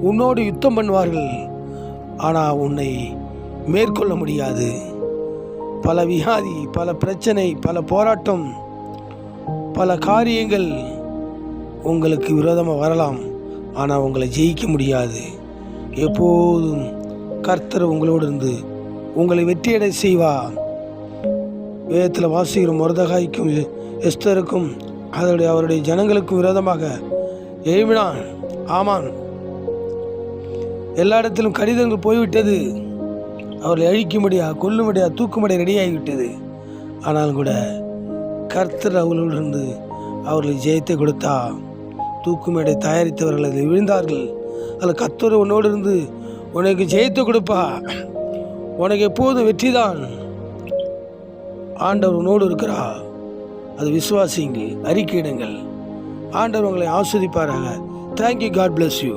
உன்னோடு யுத்தம் பண்ணுவார்கள், ஆனால் உன்னை மேற்கொள்ள முடியாது. பல வியாதி, பல பிரச்சனை, பல போராட்டம், பல காரியங்கள் உங்களுக்கு விரோதமாக வரலாம், ஆனால் உங்களை ஜெயிக்க முடியாது. எப்போதும் கர்த்தர் உங்களோடு இருந்து உங்களை வெற்றியடை செய்வார். வேதத்தில் வாசிக்கிற மொர்தெகாய்க்கும் எஸ்தருக்கும் அவருடைய ஜனங்களுக்கும் விரோதமாக எழுப்பினான் ஆமான். எல்லா இடத்திலும் கடிதங்கள் போய்விட்டது. அவர்களை அழிக்கும்படியா, கொல்லும்படியா, தூக்கும்படியா ரெடியாகிவிட்டது. ஆனாலும் கூட கர்த்தர் அவர்களோடு இருந்து அவர்களை ஜெயத்தை கொடுத்தா. தூக்குமேடை தயாரித்தவர்கள் அதில் விழுந்தார்கள். அதில் கர்த்தர் உன்னோடு இருந்து உனக்கு ஜெயத்தை கொடுப்பா. உனக்கு எப்போதும் வெற்றி தான். ஆண்டவர் உன்னோடு இருக்கிறா. அது விசுவாசியுங்கள், அறிக்கையிடுங்கள். ஆண்டவர் உங்களை ஆஸ்வதிப்பாராக. தேங்க்யூ. God bless you.